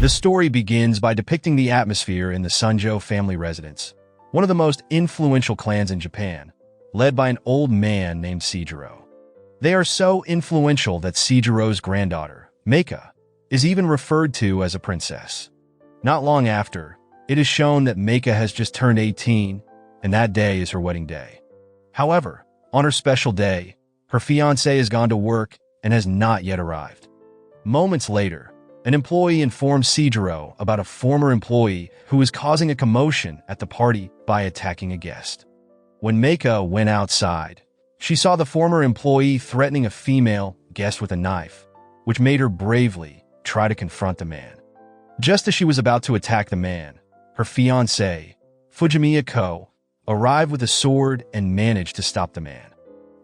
The story begins by depicting the atmosphere in the Sanjou family residence, one of the most influential clans in Japan, led by an old man named Seijiro. They are so influential that Seijiro's granddaughter, Meika, is even referred to as a princess. Not long after, it is shown that Meika has just turned 18, and that day is her wedding day. However, on her special day, her fiancé has gone to work and has not yet arrived. Moments later, an employee informs Seijiro about a former employee who is causing a commotion at the party by attacking a guest. When Meika went outside, she saw the former employee threatening a female guest with a knife, which made her bravely try to confront the man. Just as she was about to attack the man, her fiancé, Fujimiya Ko, arrived with a sword and managed to stop the man.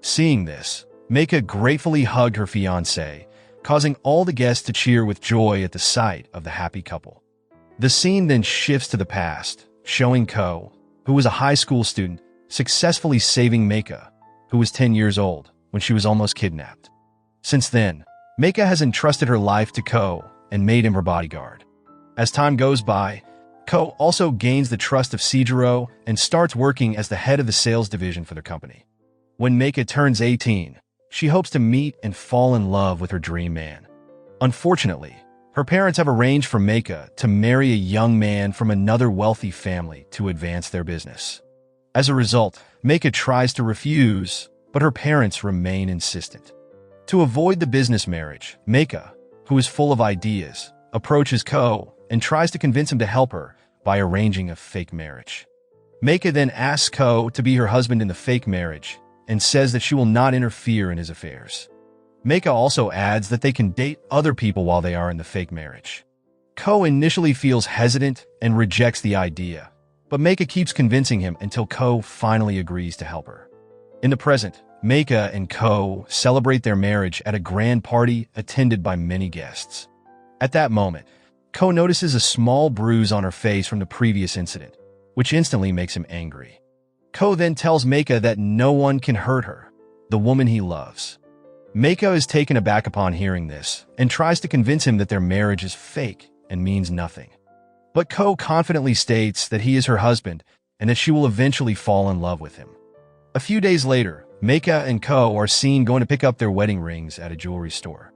Seeing this, Meika gratefully hugged her fiancé, causing all the guests to cheer with joy at the sight of the happy couple. The scene then shifts to the past, showing Ko, who was a high school student, successfully saving Meika, who was 10 years old when she was almost kidnapped. Since then, Meika has entrusted her life to Ko and made him her bodyguard. As time goes by, Ko also gains the trust of Seijiro and starts working as the head of the sales division for the company. When Meika turns 18, she hopes to meet and fall in love with her dream man. Unfortunately, her parents have arranged for Meika to marry a young man from another wealthy family to advance their business. As a result, Meika tries to refuse, but her parents remain insistent. To avoid the business marriage, Meika, who is full of ideas, approaches Ko and tries to convince him to help her by arranging a fake marriage. Meika then asks Ko to be her husband in the fake marriage and says that she will not interfere in his affairs. Meika also adds that they can date other people while they are in the fake marriage. Ko initially feels hesitant and rejects the idea, but Meika keeps convincing him until Ko finally agrees to help her. In the present, Meika and Ko celebrate their marriage at a grand party attended by many guests. At that moment, Ko notices a small bruise on her face from the previous incident, which instantly makes him angry. Ko then tells Meika that no one can hurt her, the woman he loves. Meika is taken aback upon hearing this and tries to convince him that their marriage is fake and means nothing. But Ko confidently states that he is her husband and that she will eventually fall in love with him. A few days later, Meika and Ko are seen going to pick up their wedding rings at a jewelry store.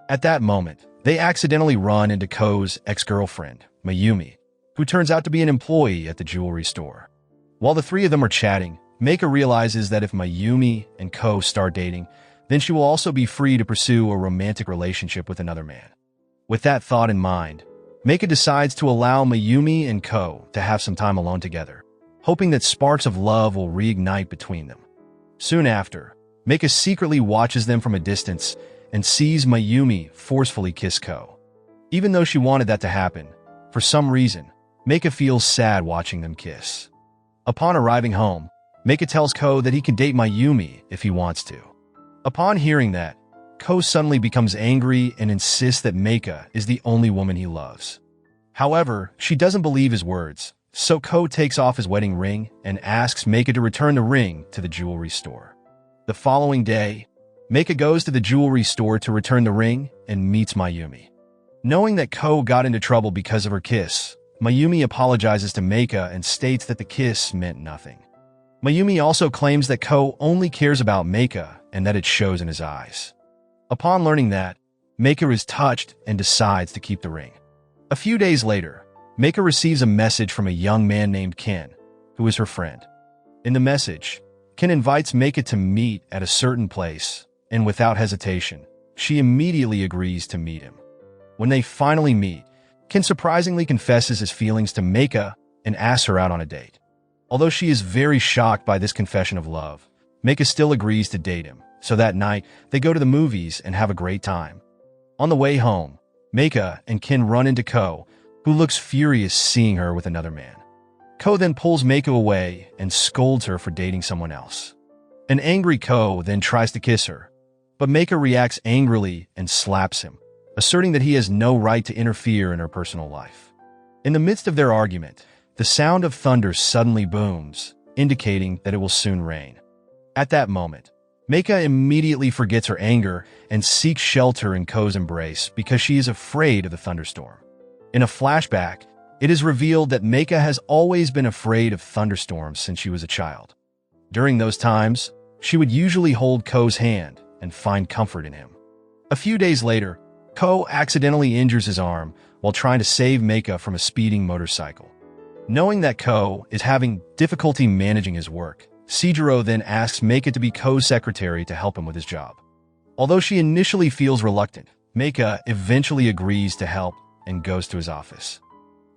At that moment, they accidentally run into Ko's ex-girlfriend, Mayumi, who turns out to be an employee at the jewelry store. While the three of them are chatting, Meika realizes that if Mayumi and Ko start dating, then she will also be free to pursue a romantic relationship with another man. With that thought in mind, Meika decides to allow Mayumi and Ko to have some time alone together, hoping that sparks of love will reignite between them. Soon after, Meika secretly watches them from a distance and sees Mayumi forcefully kiss Ko. Even though she wanted that to happen, for some reason, Meika feels sad watching them kiss. Upon arriving home, Meika tells Ko that he can date Mayumi if he wants to. Upon hearing that, Ko suddenly becomes angry and insists that Meika is the only woman he loves. However, she doesn't believe his words, so Ko takes off his wedding ring and asks Meika to return the ring to the jewelry store. The following day, Meika goes to the jewelry store to return the ring and meets Mayumi. Knowing that Ko got into trouble because of her kiss, Mayumi apologizes to Meika and states that the kiss meant nothing. Mayumi also claims that Ko only cares about Meika and that it shows in his eyes. Upon learning that, Meika is touched and decides to keep the ring. A few days later, Meika receives a message from a young man named Ken, who is her friend. In the message, Ken invites Meika to meet at a certain place, and without hesitation, she immediately agrees to meet him. When they finally meet, Ken surprisingly confesses his feelings to Meika and asks her out on a date. Although she is very shocked by this confession of love, Meika still agrees to date him, so that night they go to the movies and have a great time. On the way home, Meika and Ken run into Ko, who looks furious seeing her with another man. Ko then pulls Meika away and scolds her for dating someone else. An angry Ko then tries to kiss her, but Meika reacts angrily and slaps him, asserting that he has no right to interfere in her personal life. In the midst of their argument, the sound of thunder suddenly booms, indicating that it will soon rain. At that moment, Meika immediately forgets her anger and seeks shelter in Ko's embrace because she is afraid of the thunderstorm. In a flashback, it is revealed that Meika has always been afraid of thunderstorms since she was a child. During those times, she would usually hold Ko's hand and find comfort in him. A few days later, Ko accidentally injures his arm while trying to save Meika from a speeding motorcycle. Knowing that Ko is having difficulty managing his work, Seijiro then asks Meika to be Ko's secretary to help him with his job. Although she initially feels reluctant, Meika eventually agrees to help and goes to his office.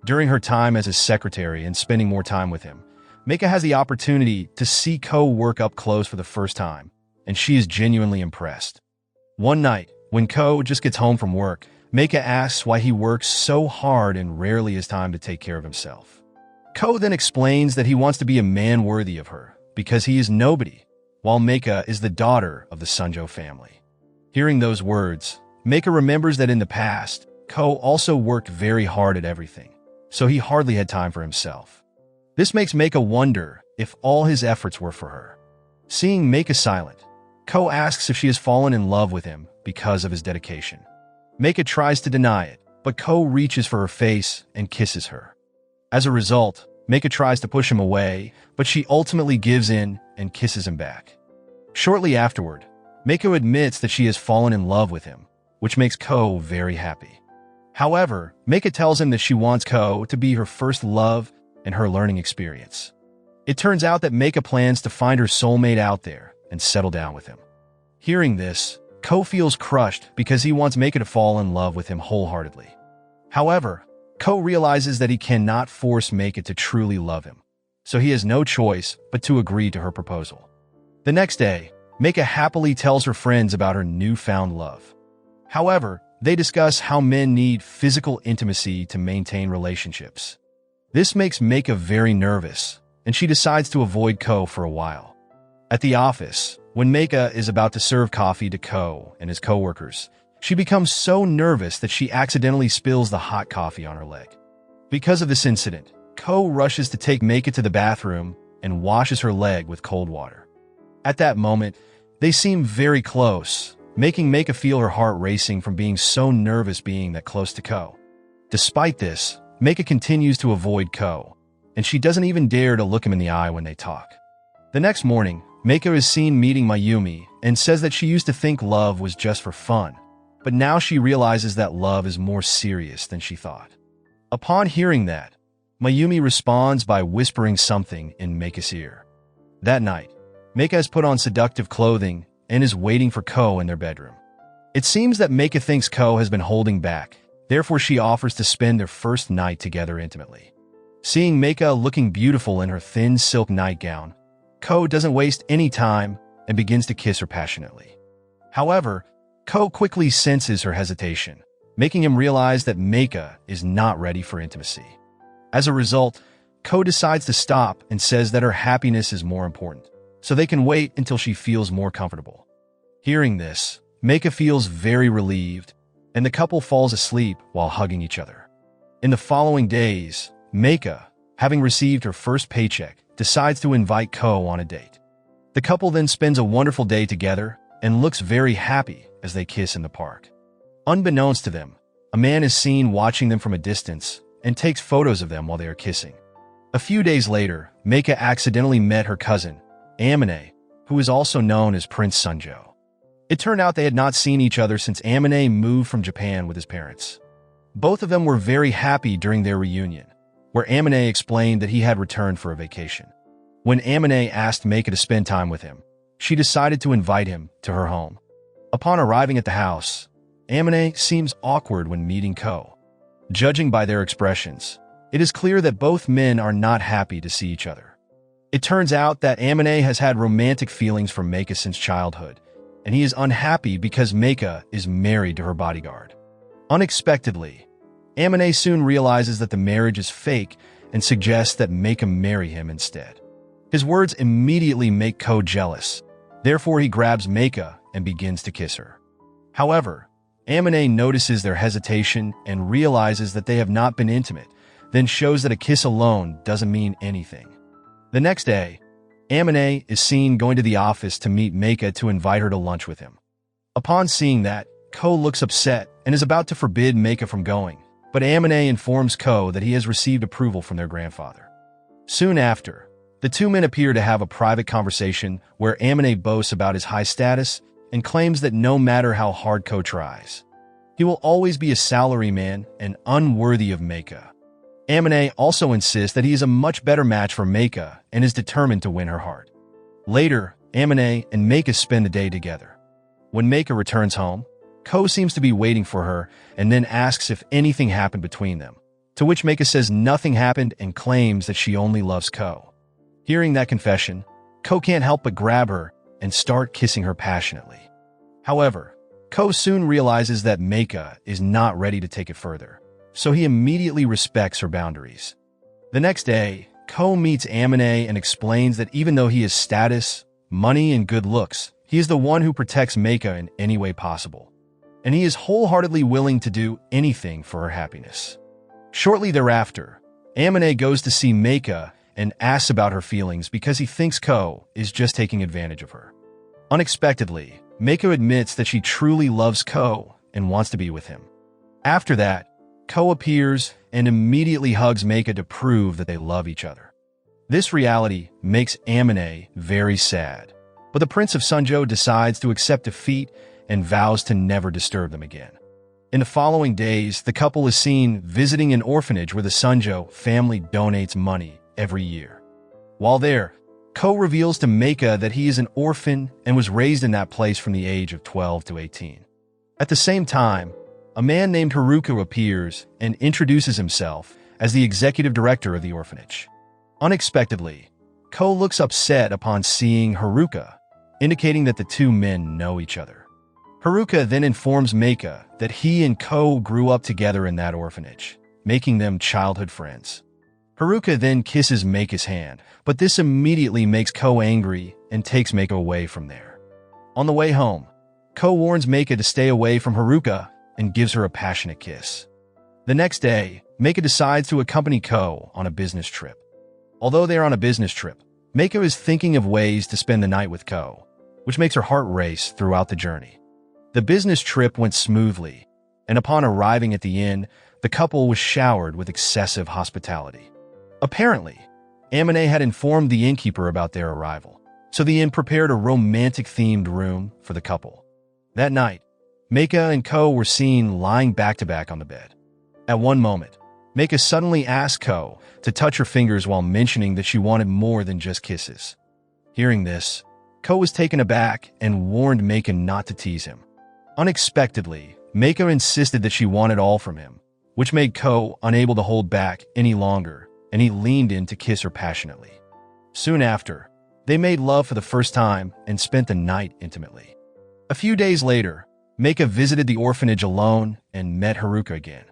During her time as his secretary and spending more time with him, Meika has the opportunity to see Ko work up close for the first time, and she is genuinely impressed. One night, when Ko just gets home from work, Meika asks why he works so hard and rarely has time to take care of himself. Ko then explains that he wants to be a man worthy of her, because he is nobody, while Meika is the daughter of the Sanjou family. Hearing those words, Meika remembers that in the past, Ko also worked very hard at everything, so he hardly had time for himself. This makes Meika wonder if all his efforts were for her. Seeing Meika silent, Ko asks if she has fallen in love with him because of his dedication. Meika tries to deny it, but Ko reaches for her face and kisses her. As a result, Meika tries to push him away, but she ultimately gives in and kisses him back. Shortly afterward, Meika admits that she has fallen in love with him, which makes Ko very happy. However, Meika tells him that she wants Ko to be her first love and her learning experience. It turns out that Meika plans to find her soulmate out there and settle down with him. Hearing this, Ko feels crushed because he wants Meika to fall in love with him wholeheartedly. However, Ko realizes that he cannot force Meika to truly love him, so he has no choice but to agree to her proposal. The next day, Meika happily tells her friends about her newfound love. However, they discuss how men need physical intimacy to maintain relationships. This makes Meika very nervous, and she decides to avoid Ko for a while. At the office, when Meika is about to serve coffee to Ko and his coworkers, she becomes so nervous that she accidentally spills the hot coffee on her leg. Because of this incident, Ko rushes to take Meika to the bathroom and washes her leg with cold water. At that moment, they seem very close, making Meika feel her heart racing from being so nervous being that close to Ko. Despite this, Meika continues to avoid Ko, and she doesn't even dare to look him in the eye when they talk. The next morning, Meika is seen meeting Mayumi and says that she used to think love was just for fun, but now she realizes that love is more serious than she thought. Upon hearing that, Mayumi responds by whispering something in Meika's ear. That night, Meika has put on seductive clothing and is waiting for Ko in their bedroom. It seems that Meika thinks Ko has been holding back, therefore she offers to spend their first night together intimately. Seeing Meika looking beautiful in her thin silk nightgown, Ko doesn't waste any time and begins to kiss her passionately. However, Ko quickly senses her hesitation, making him realize that Meika is not ready for intimacy. As a result, Ko decides to stop and says that her happiness is more important, so they can wait until she feels more comfortable. Hearing this, Meika feels very relieved, and the couple falls asleep while hugging each other. In the following days, Meika, having received her first paycheck, decides to invite Ko on a date. The couple then spends a wonderful day together and looks very happy as they kiss in the park. Unbeknownst to them, a man is seen watching them from a distance and takes photos of them while they are kissing. A few days later, Meika accidentally met her cousin, Amine, who is also known as Prince Sanjou. It turned out they had not seen each other since Amine moved from Japan with his parents. Both of them were very happy during their reunion, where Amine explained that he had returned for a vacation. When Amine asked Meika to spend time with him, she decided to invite him to her home. Upon arriving at the house, Amine seems awkward when meeting Ko. Judging by their expressions, it is clear that both men are not happy to see each other. It turns out that Amine has had romantic feelings for Meika since childhood, and he is unhappy because Meika is married to her bodyguard. Unexpectedly, Amine soon realizes that the marriage is fake and suggests that Meika marry him instead. His words immediately make Ko jealous, therefore he grabs Meika and begins to kiss her. However, Amine notices their hesitation and realizes that they have not been intimate, then shows that a kiss alone doesn't mean anything. The next day, Amine is seen going to the office to meet Meika to invite her to lunch with him. Upon seeing that, Ko looks upset and is about to forbid Meika from going, but Amine informs Ko that he has received approval from their grandfather. Soon after, the two men appear to have a private conversation where Amine boasts about his high status and claims that no matter how hard Ko tries, he will always be a salaryman and unworthy of Meika. Amine also insists that he is a much better match for Meika and is determined to win her heart. Later, Amine and Meika spend the day together. When Meika returns home, Ko seems to be waiting for her and then asks if anything happened between them, to which Meika says nothing happened and claims that she only loves Ko. Hearing that confession, Ko can't help but grab her and start kissing her passionately. However, Ko soon realizes that Meika is not ready to take it further, so he immediately respects her boundaries. The next day, Ko meets Amine and explains that even though he has status, money, and good looks, he is the one who protects Meika in any way possible, and he is wholeheartedly willing to do anything for her happiness. Shortly thereafter, Amine goes to see Meika and asks about her feelings because he thinks Ko is just taking advantage of her. Unexpectedly, Meika admits that she truly loves Ko and wants to be with him. After that, Ko appears and immediately hugs Meika to prove that they love each other. This reality makes Amine very sad, but the Prince of Sanjou decides to accept defeat and vows to never disturb them again. In the following days, the couple is seen visiting an orphanage where the Sanjou family donates money every year. While there, Ko reveals to Meika that he is an orphan and was raised in that place from the age of 12 to 18. At the same time, a man named Haruka appears and introduces himself as the executive director of the orphanage. Unexpectedly, Ko looks upset upon seeing Haruka, indicating that the two men know each other. Haruka then informs Meika that he and Ko grew up together in that orphanage, making them childhood friends. Haruka then kisses Meika's hand, but this immediately makes Ko angry and takes Meika away from there. On the way home, Ko warns Meika to stay away from Haruka and gives her a passionate kiss. The next day, Meika decides to accompany Ko on a business trip. Although they are on a business trip, Meika is thinking of ways to spend the night with Ko, which makes her heart race throughout the journey. The business trip went smoothly, and upon arriving at the inn, the couple was showered with excessive hospitality. Apparently, Amine had informed the innkeeper about their arrival, so the inn prepared a romantic-themed room for the couple. That night, Meika and Ko were seen lying back-to-back on the bed. At one moment, Meika suddenly asked Ko to touch her fingers while mentioning that she wanted more than just kisses. Hearing this, Ko was taken aback and warned Meika not to tease him. Unexpectedly, Meika insisted that she wanted all from him, which made Ko unable to hold back any longer, and he leaned in to kiss her passionately. Soon after, they made love for the first time and spent the night intimately. A few days later, Meika visited the orphanage alone and met Haruka again.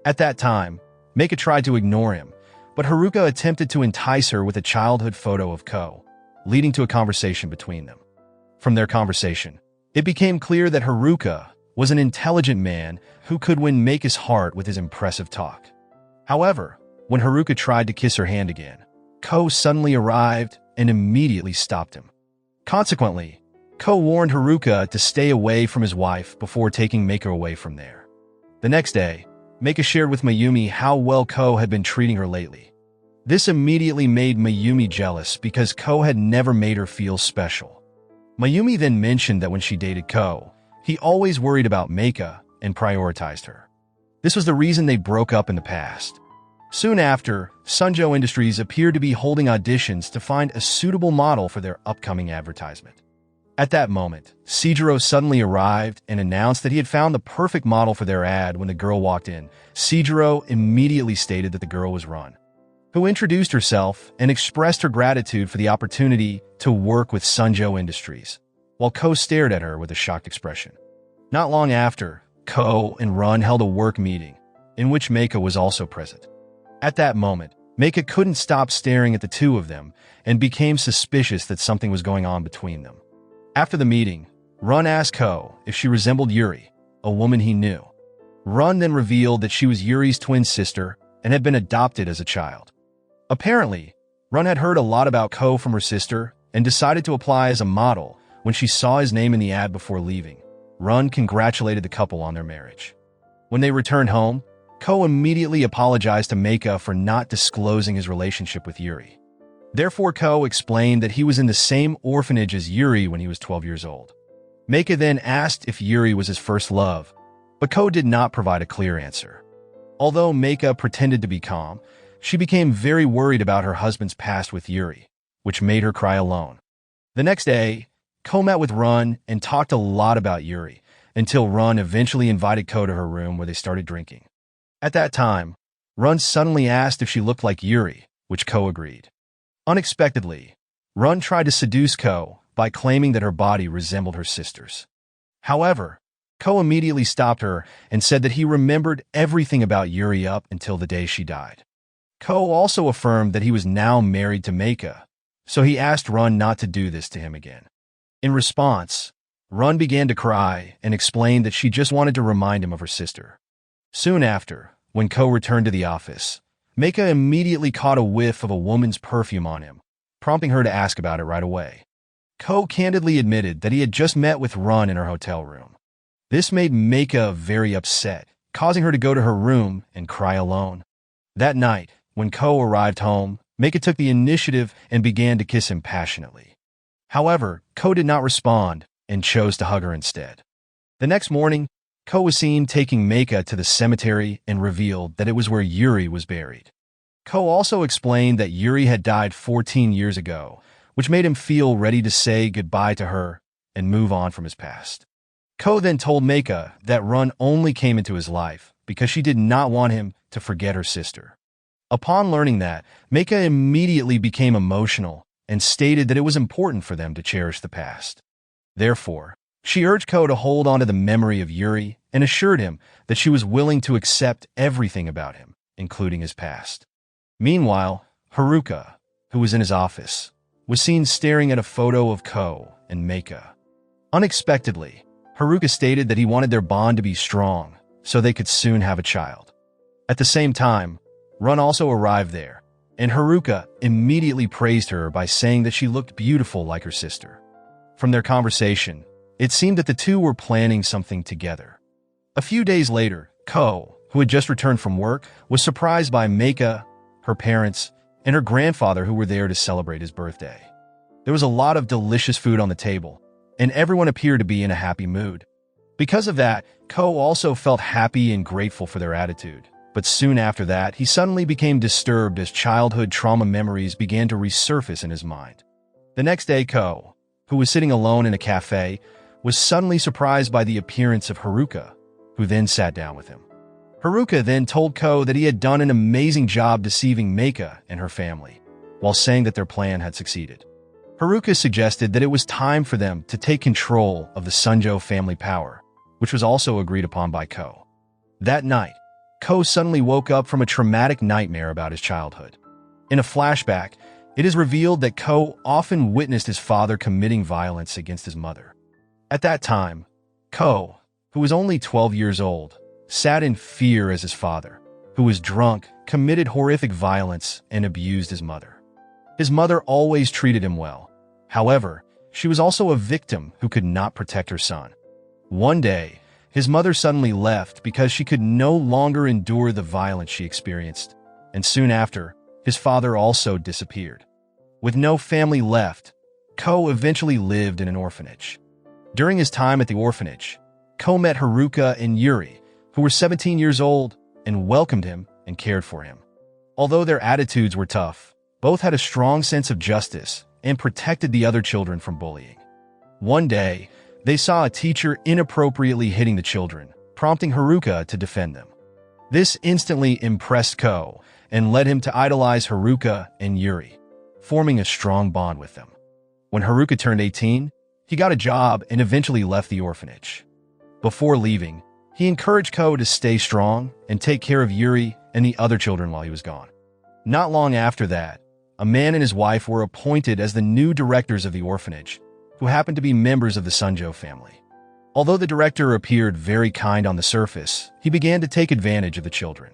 At that time, Meika tried to ignore him, but Haruka attempted to entice her with a childhood photo of Ko, leading to a conversation between them. From their conversation, it became clear that Haruka was an intelligent man who could win Meika's heart with his impressive talk. However, when Haruka tried to kiss her hand again, Ko suddenly arrived and immediately stopped him. Consequently, Ko warned Haruka to stay away from his wife before taking Meika away from there. The next day, Meika shared with Mayumi how well Ko had been treating her lately. This immediately made Mayumi jealous because Ko had never made her feel special. Mayumi then mentioned that when she dated Ko, he always worried about Meika and prioritized her. This was the reason they broke up in the past. Soon after, Sanjou Industries appeared to be holding auditions to find a suitable model for their upcoming advertisement. At that moment, Seijiro suddenly arrived and announced that he had found the perfect model for their ad. When the girl walked in, Seijiro immediately stated that the girl was Run, who introduced herself and expressed her gratitude for the opportunity to work with Sanjou Industries, while Ko stared at her with a shocked expression. Not long after, Ko and Run held a work meeting, in which Meika was also present. At that moment, Meika couldn't stop staring at the two of them and became suspicious that something was going on between them. After the meeting, Run asked Ko if she resembled Yuri, a woman he knew. Run then revealed that she was Yuri's twin sister and had been adopted as a child. Apparently, Run had heard a lot about Ko from her sister and decided to apply as a model when she saw his name in the ad before leaving. Run congratulated the couple on their marriage. When they returned home, Ko immediately apologized to Meika for not disclosing his relationship with Yuri. Therefore, Ko explained that he was in the same orphanage as Yuri when he was 12 years old. Meika then asked if Yuri was his first love, but Ko did not provide a clear answer. Although Meika pretended to be calm, she became very worried about her husband's past with Yuri, which made her cry alone. The next day, Ko met with Run and talked a lot about Yuri, until Run eventually invited Ko to her room where they started drinking. At that time, Run suddenly asked if she looked like Yuri, which Ko agreed. Unexpectedly, Run tried to seduce Ko by claiming that her body resembled her sister's. However, Ko immediately stopped her and said that he remembered everything about Yuri up until the day she died. Ko also affirmed that he was now married to Meika, so he asked Run not to do this to him again. In response, Run began to cry and explained that she just wanted to remind him of her sister. Soon after, when Ko returned to the office, Meika immediately caught a whiff of a woman's perfume on him, prompting her to ask about it right away. Ko candidly admitted that he had just met with Run in her hotel room. This made Meika very upset, causing her to go to her room and cry alone. That night, when Ko arrived home, Meika took the initiative and began to kiss him passionately. However, Ko did not respond and chose to hug her instead. The next morning, Ko was seen taking Meika to the cemetery and revealed that it was where Yuri was buried. Ko also explained that Yuri had died 14 years ago, which made him feel ready to say goodbye to her and move on from his past. Ko then told Meika that Run only came into his life because she did not want him to forget her sister. Upon learning that, Meika immediately became emotional and stated that it was important for them to cherish the past. Therefore, she urged Ko to hold on to the memory of Yuri and assured him that she was willing to accept everything about him, including his past. Meanwhile, Haruka, who was in his office, was seen staring at a photo of Ko and Meika. Unexpectedly, Haruka stated that he wanted their bond to be strong so they could soon have a child. At the same time, Run also arrived there, and Haruka immediately praised her by saying that she looked beautiful like her sister. From their conversation, it seemed that the two were planning something together. A few days later, Ko, who had just returned from work, was surprised by Meika, her parents, and her grandfather who were there to celebrate his birthday. There was a lot of delicious food on the table, and everyone appeared to be in a happy mood. Because of that, Ko also felt happy and grateful for their attitude. But soon after that, he suddenly became disturbed as childhood trauma memories began to resurface in his mind. The next day, Ko, who was sitting alone in a cafe, was suddenly surprised by the appearance of Haruka, who then sat down with him. Haruka then told Ko that he had done an amazing job deceiving Meika and her family, while saying that their plan had succeeded. Haruka suggested that it was time for them to take control of the Sanjou family power, which was also agreed upon by Ko. That night, Ko suddenly woke up from a traumatic nightmare about his childhood. In a flashback, it is revealed that Ko often witnessed his father committing violence against his mother. At that time, Ko, who was only 12 years old, sat in fear as his father, who was drunk, committed horrific violence and abused his mother. His mother always treated him well. However, she was also a victim who could not protect her son. One day, his mother suddenly left because she could no longer endure the violence she experienced, and soon after, his father also disappeared. With no family left, Ko eventually lived in an orphanage. During his time at the orphanage, Ko met Haruka and Yuri, who were 17 years old, and welcomed him and cared for him. Although their attitudes were tough, both had a strong sense of justice and protected the other children from bullying. One day, they saw a teacher inappropriately hitting the children, prompting Haruka to defend them. This instantly impressed Ko and led him to idolize Haruka and Yuri, forming a strong bond with them. When Haruka turned 18, he got a job and eventually left the orphanage. Before leaving, he encouraged Ko to stay strong and take care of Yuri and the other children while he was gone. Not long after that, a man and his wife were appointed as the new directors of the orphanage, who happened to be members of the Sanjou family. Although the director appeared very kind on the surface, he began to take advantage of the children.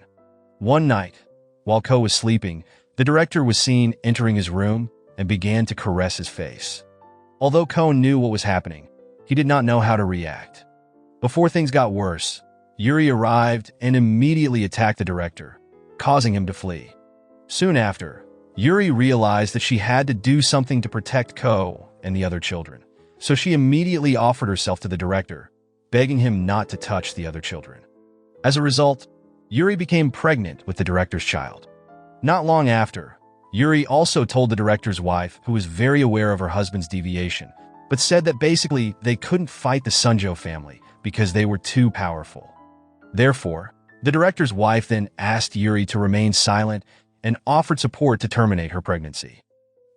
One night, while Ko was sleeping, the director was seen entering his room and began to caress his face. Although Ko knew what was happening, he did not know how to react. Before things got worse, Yuri arrived and immediately attacked the director, causing him to flee. Soon after, Yuri realized that she had to do something to protect Ko and the other children, so she immediately offered herself to the director, begging him not to touch the other children. As a result, Yuri became pregnant with the director's child. Not long after, Yuri also told the director's wife, who was very aware of her husband's deviation, but said that basically they couldn't fight the Sanjou family because they were too powerful. Therefore, the director's wife then asked Yuri to remain silent and offered support to terminate her pregnancy.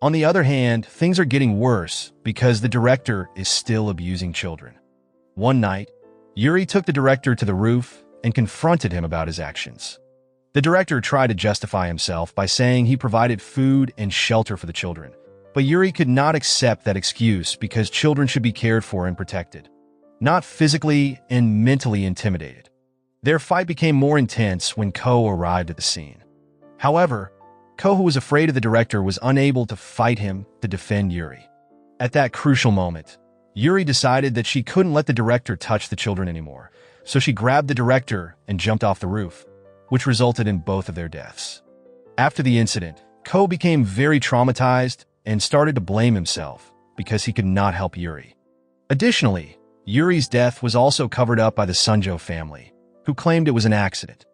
On the other hand, things are getting worse because the director is still abusing children. One night, Yuri took the director to the roof and confronted him about his actions. The director tried to justify himself by saying he provided food and shelter for the children, but Yuri could not accept that excuse because children should be cared for and protected, not physically and mentally intimidated. Their fight became more intense when Ko arrived at the scene. However, Ko, who was afraid of the director, was unable to fight him to defend Yuri. At that crucial moment, Yuri decided that she couldn't let the director touch the children anymore, so she grabbed the director and jumped off the roof, which resulted in both of their deaths. After the incident, Ko became very traumatized and started to blame himself because he could not help Yuri. Additionally, Yuri's death was also covered up by the Sanjou family, who claimed it was an accident.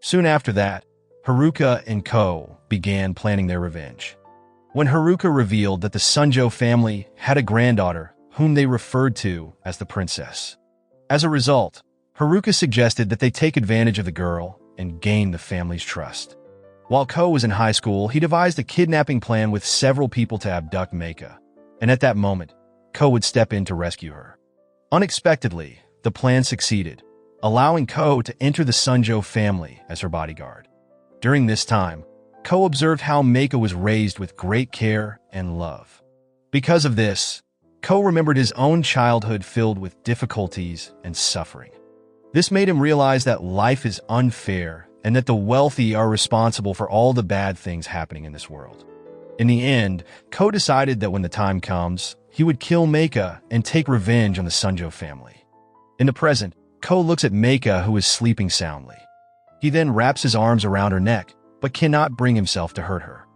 Soon after that, Haruka and Ko began planning their revenge. When Haruka revealed that the Sanjou family had a granddaughter whom they referred to as the princess. As a result, Haruka suggested that they take advantage of the girl and gain the family's trust. While Ko was in high school, he devised a kidnapping plan with several people to abduct Meika, and at that moment, Ko would step in to rescue her. Unexpectedly, the plan succeeded, allowing Ko to enter the Sanjou family as her bodyguard. During this time, Ko observed how Meika was raised with great care and love. Because of this, Ko remembered his own childhood filled with difficulties and suffering. This made him realize that life is unfair and that the wealthy are responsible for all the bad things happening in this world. In the end, Ko decided that when the time comes, he would kill Meika and take revenge on the Sanjou family. In the present, Ko looks at Meika, who is sleeping soundly. He then wraps his arms around her neck, but cannot bring himself to hurt her.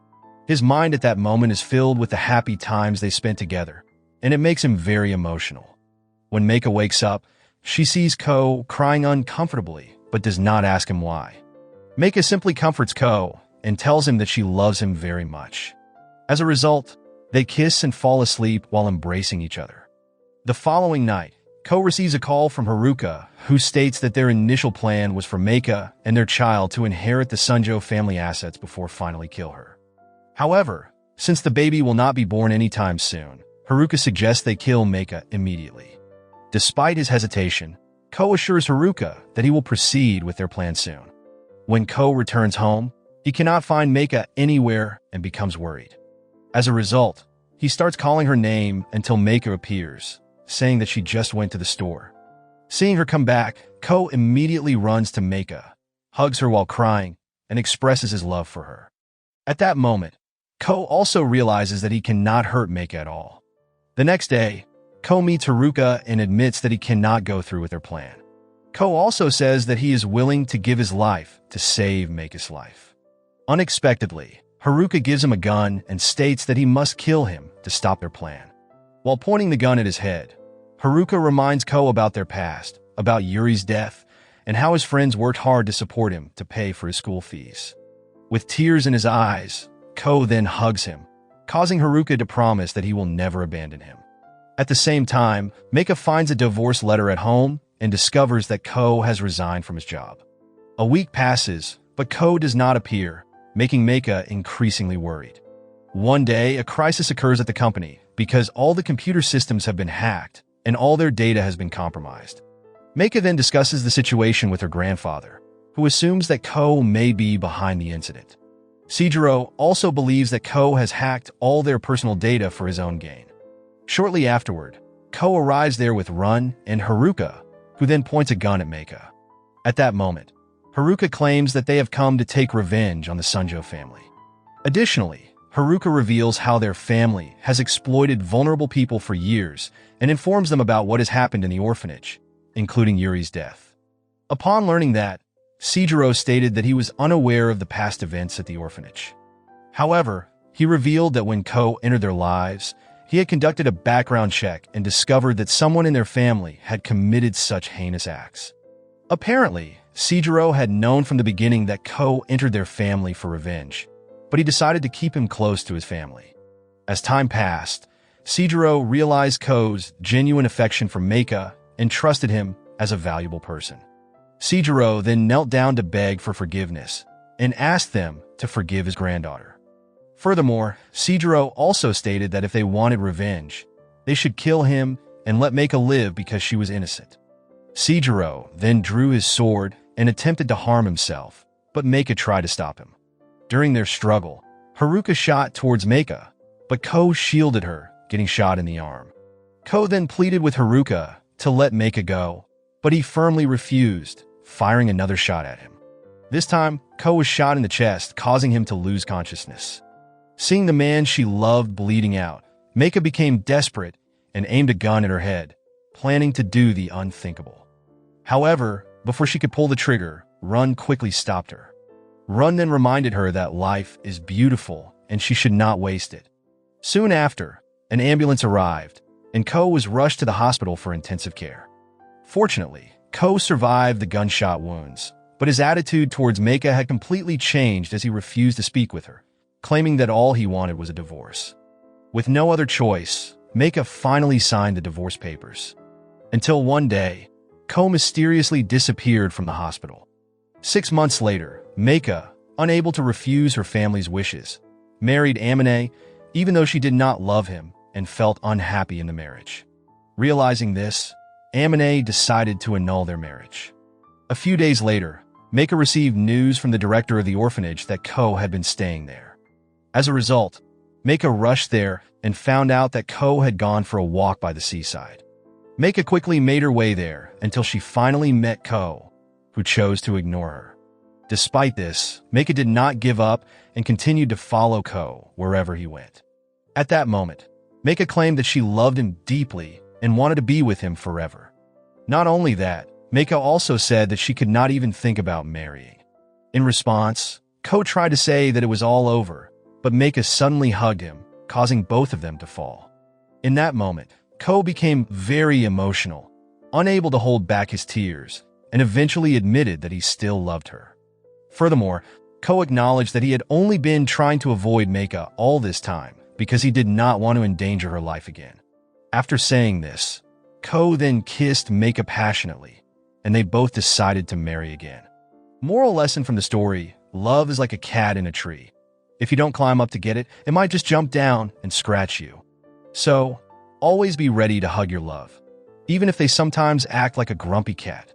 His mind at that moment is filled with the happy times they spent together, and it makes him very emotional. When Meika wakes up, she sees Ko crying uncomfortably, but does not ask him why. Meika simply comforts Ko and tells him that she loves him very much. As a result, they kiss and fall asleep while embracing each other. The following night, Ko receives a call from Haruka, who states that their initial plan was for Meika and their child to inherit the Sanjou family assets before finally kill her. However, since the baby will not be born anytime soon, Haruka suggests they kill Meika immediately. Despite his hesitation, Ko assures Haruka that he will proceed with their plan soon. When Ko returns home, he cannot find Meika anywhere and becomes worried. As a result, he starts calling her name until Meika appears, saying that she just went to the store. Seeing her come back, Ko immediately runs to Meika, hugs her while crying, and expresses his love for her. At that moment, Ko also realizes that he cannot hurt Meika at all. The next day, Ko meets Haruka and admits that he cannot go through with their plan. Ko also says that he is willing to give his life to save Meika's life. Unexpectedly, Haruka gives him a gun and states that he must kill him to stop their plan. While pointing the gun at his head, Haruka reminds Ko about their past, about Yuri's death, and how his friends worked hard to support him to pay for his school fees. With tears in his eyes, Ko then hugs him, causing Haruka to promise that he will never abandon him. At the same time, Meika finds a divorce letter at home and discovers that Ko has resigned from his job. A week passes, but Ko does not appear, making Meika increasingly worried. One day, a crisis occurs at the company because all the computer systems have been hacked and all their data has been compromised. Meika then discusses the situation with her grandfather, who assumes that Ko may be behind the incident. Seijiro also believes that Ko has hacked all their personal data for his own gain. Shortly afterward, Ko arrives there with Run and Haruka, who then points a gun at Meika. At that moment, Haruka claims that they have come to take revenge on the Sanjou family. Additionally, Haruka reveals how their family has exploited vulnerable people for years and informs them about what has happened in the orphanage, including Yuri's death. Upon learning that, Seijiro stated that he was unaware of the past events at the orphanage. However, he revealed that when Ko entered their lives, he had conducted a background check and discovered that someone in their family had committed such heinous acts. Apparently, Seijiro had known from the beginning that Ko entered their family for revenge, but he decided to keep him close to his family. As time passed, Seijiro realized Ko's genuine affection for Meika and trusted him as a valuable person. Seijiro then knelt down to beg for forgiveness and asked them to forgive his granddaughter. Furthermore, Seijiro also stated that if they wanted revenge, they should kill him and let Meika live because she was innocent. Seijiro then drew his sword and attempted to harm himself, but Meika tried to stop him. During their struggle, Haruka shot towards Meika, but Ko shielded her, getting shot in the arm. Ko then pleaded with Haruka to let Meika go, but he firmly refused, firing another shot at him. This time, Ko was shot in the chest, causing him to lose consciousness. Seeing the man she loved bleeding out, Meika became desperate and aimed a gun at her head, planning to do the unthinkable. However, before she could pull the trigger, Run quickly stopped her. Run then reminded her that life is beautiful and she should not waste it. Soon after, an ambulance arrived, and Ko was rushed to the hospital for intensive care. Fortunately, Ko survived the gunshot wounds, but his attitude towards Meika had completely changed as he refused to speak with her, claiming that all he wanted was a divorce. With no other choice, Meika finally signed the divorce papers. Until one day, Ko mysteriously disappeared from the hospital. 6 months later, Meika, unable to refuse her family's wishes, married Amine, even though she did not love him and felt unhappy in the marriage. Realizing this, Amine decided to annul their marriage. A few days later, Meika received news from the director of the orphanage that Ko had been staying there. As a result, Meika rushed there and found out that Ko had gone for a walk by the seaside. Meika quickly made her way there until she finally met Ko, who chose to ignore her. Despite this, Meika did not give up and continued to follow Ko wherever he went. At that moment, Meika claimed that she loved him deeply and wanted to be with him forever. Not only that, Meika also said that she could not even think about marrying. In response, Ko tried to say that it was all over, but Meika suddenly hugged him, causing both of them to fall. In that moment, Ko became very emotional, unable to hold back his tears, and eventually admitted that he still loved her. Furthermore, Ko acknowledged that he had only been trying to avoid Meika all this time because he did not want to endanger her life again. After saying this, Ko then kissed Meika passionately, and they both decided to marry again. Moral lesson from the story: love is like a cat in a tree. If you don't climb up to get it, it might just jump down and scratch you. So, always be ready to hug your love, even if they sometimes act like a grumpy cat.